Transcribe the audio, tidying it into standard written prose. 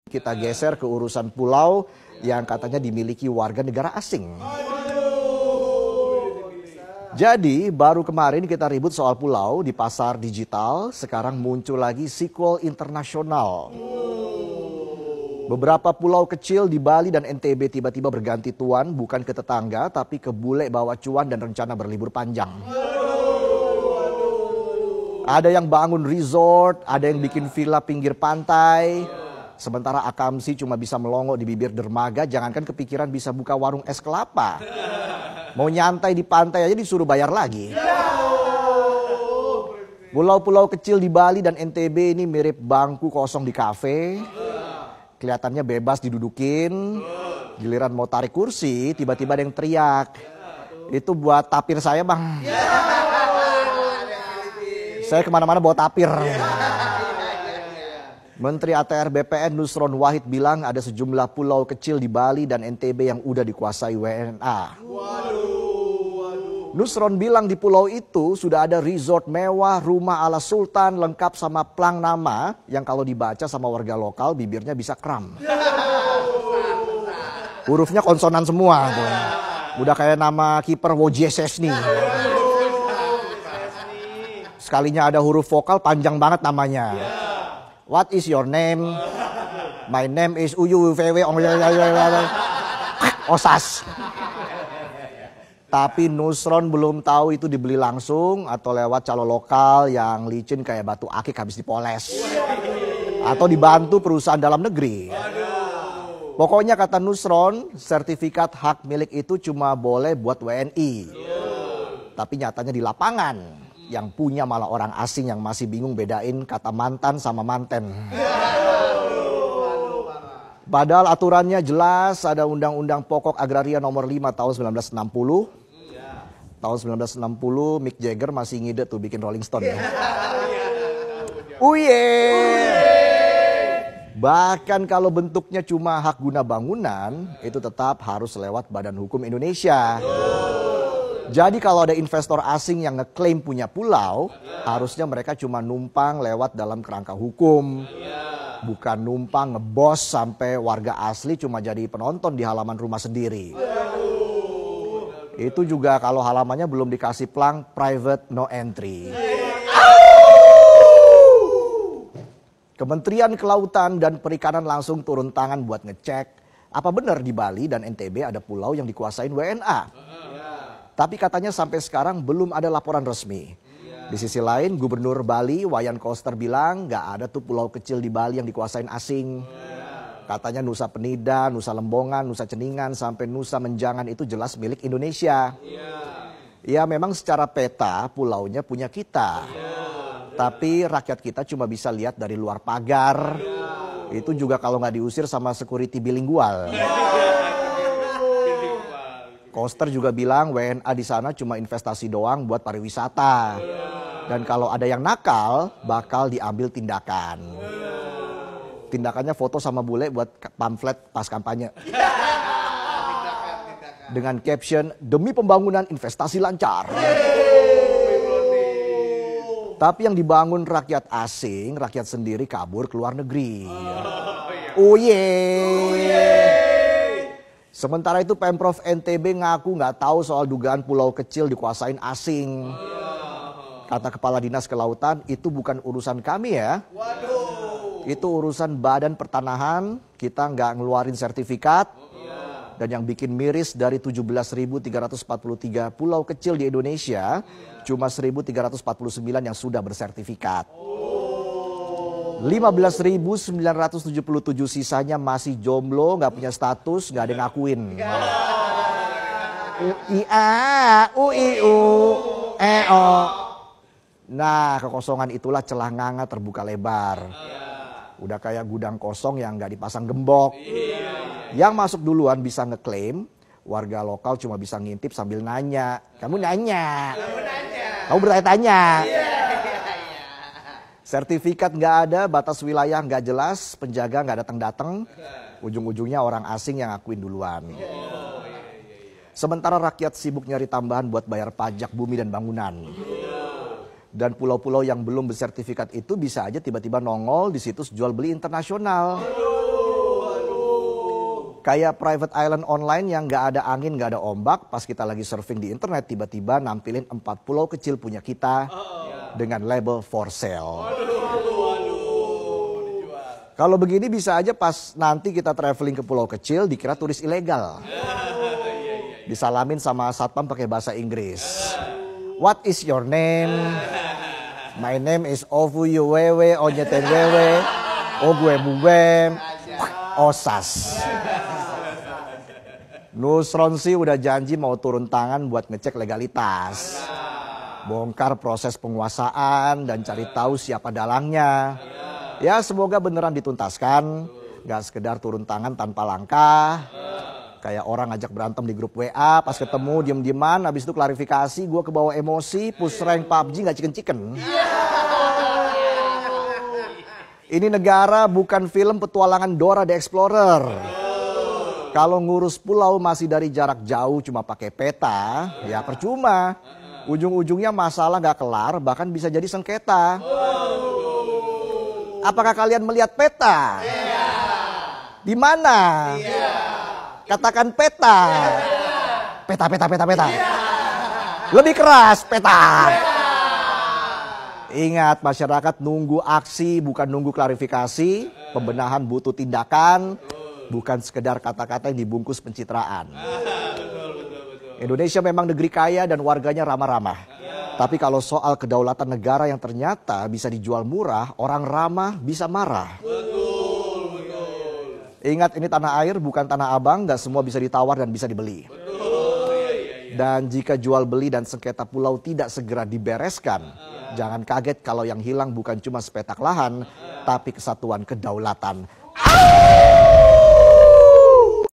Kita geser ke urusan pulau yang katanya dimiliki warga negara asing. Jadi baru kemarin kita ribut soal pulau di pasar digital, sekarang muncul lagi sequel internasional. Beberapa pulau kecil di Bali dan NTB tiba-tiba berganti tuan, bukan ke tetangga tapi ke bule bawa cuan dan rencana berlibur panjang. Ada yang bangun resort, ada yang bikin villa pinggir pantai. Sementara Akamsi cuma bisa melongo di bibir dermaga, jangankan kepikiran bisa buka warung es kelapa. Mau nyantai di pantai aja disuruh bayar lagi. Pulau-pulau kecil di Bali dan NTB ini mirip bangku kosong di kafe. Kelihatannya bebas didudukin. Giliran mau tarik kursi, tiba-tiba ada yang teriak. Itu buat tapir saya, Bang. Saya kemana-mana bawa tapir. Menteri ATR BPN Nusron Wahid bilang ada sejumlah pulau kecil di Bali dan NTB yang udah dikuasai WNA. Nusron bilang di pulau itu sudah ada resort mewah, rumah ala sultan lengkap sama plang nama yang kalau dibaca sama warga lokal bibirnya bisa kram. Hurufnya konsonan semua tuh. Udah kayak nama kiper Wojciech nih. Sekalinya ada huruf vokal panjang banget namanya. What is your name? My name is UUVW Osas. Tapi Nusron belum tahu itu dibeli langsung atau lewat calo lokal yang licin kayak batu akik habis dipoles. Atau dibantu perusahaan dalam negeri. Pokoknya kata Nusron, sertifikat hak milik itu cuma boleh buat WNI. Tapi nyatanya di lapangan yang punya malah orang asing yang masih bingung bedain kata mantan sama manten. Padahal aturannya jelas, ada Undang-Undang Pokok Agraria nomor 5 tahun 1960. Tahun 1960 Mick Jagger masih ngide tuh bikin Rolling Stone. Bahkan kalau bentuknya cuma hak guna bangunan, itu tetap harus lewat Badan Hukum Indonesia. Jadi kalau ada investor asing yang ngeklaim punya pulau, harusnya mereka cuma numpang lewat dalam kerangka hukum. Bukan numpang ngebos sampai warga asli cuma jadi penonton di halaman rumah sendiri. Itu juga kalau halamannya belum dikasih plang private no entry. Kementerian Kelautan dan Perikanan langsung turun tangan buat ngecek apa benar di Bali dan NTB ada pulau yang dikuasain WNA. Tapi katanya sampai sekarang belum ada laporan resmi. Di sisi lain Gubernur Bali Wayan Koster bilang nggak ada tuh pulau kecil di Bali yang dikuasain asing. Katanya Nusa Penida, Nusa Lembongan, Nusa Ceningan sampai Nusa Menjangan itu jelas milik Indonesia. Ya memang secara peta pulaunya punya kita. Tapi rakyat kita cuma bisa lihat dari luar pagar. Itu juga kalau nggak diusir sama security bilingual. Koster juga bilang WNA di sana cuma investasi doang buat pariwisata. Dan kalau ada yang nakal, bakal diambil tindakan. Tindakannya foto sama bule buat pamflet pas kampanye. Dengan caption, demi pembangunan investasi lancar. Tapi yang dibangun rakyat asing, rakyat sendiri kabur ke luar negeri. Sementara itu Pemprov NTB ngaku nggak tahu soal dugaan pulau kecil dikuasain asing. Kata Kepala Dinas Kelautan, itu bukan urusan kami ya. Itu urusan Badan Pertanahan, kita nggak ngeluarin sertifikat. Dan yang bikin miris dari 17.343 pulau kecil di Indonesia, cuma 1.349 yang sudah bersertifikat. 15.977 sisanya masih jomblo, nggak punya status, nggak ada yang ngakuin. Nah, kekosongan itulah celah nganga terbuka lebar. Udah kayak gudang kosong yang nggak dipasang gembok. Yang masuk duluan bisa ngeklaim, warga lokal cuma bisa ngintip sambil nanya. Kamu nanya. Kamu bertanya-tanya. Sertifikat nggak ada, batas wilayah nggak jelas, penjaga nggak datang-datang, ujung-ujungnya orang asing yang ngakuin duluan. Sementara rakyat sibuk nyari tambahan buat bayar pajak bumi dan bangunan. Dan pulau-pulau yang belum bersertifikat itu bisa aja tiba-tiba nongol di situs jual beli internasional. Kayak private island online yang nggak ada angin, nggak ada ombak. Pas kita lagi surfing di internet, tiba-tiba nampilin 4 pulau kecil punya kita dengan label for sale. Kalau begini bisa aja pas nanti kita traveling ke pulau kecil dikira turis ilegal. Disalamin sama satpam pakai bahasa Inggris. What is your name? My name is Ovuyu Wewe, Onyeten Wewe, Ogwe Buwem, Osas. Nusron sih udah janji mau turun tangan buat ngecek legalitas. Bongkar proses penguasaan dan cari tahu siapa dalangnya. Ya semoga beneran dituntaskan. Gak sekedar turun tangan tanpa langkah. Kayak orang ngajak berantem di grup WA. Pas ketemu diem-dieman. Habis itu klarifikasi. Gue kebawa emosi. Push rank PUBG gak chicken-chicken. Ini negara bukan film petualangan Dora the Explorer. Kalau ngurus pulau masih dari jarak jauh cuma pakai peta, ya percuma. Ujung-ujungnya masalah gak kelar, bahkan bisa jadi sengketa. Apakah kalian melihat peta? Di mana? Katakan peta. Peta. Lebih keras peta. Ingat, masyarakat nunggu aksi bukan nunggu klarifikasi. Pembenahan butuh tindakan. Bukan sekedar kata-kata yang dibungkus pencitraan. Indonesia memang negeri kaya dan warganya ramah-ramah. Tapi kalau soal kedaulatan negara yang ternyata bisa dijual murah, orang ramah bisa marah. Ingat, ini tanah air bukan tanah abang, gak semua bisa ditawar dan bisa dibeli. Dan jika jual beli dan sengketa pulau tidak segera dibereskan, jangan kaget kalau yang hilang bukan cuma sepetak lahan, tapi kesatuan kedaulatan.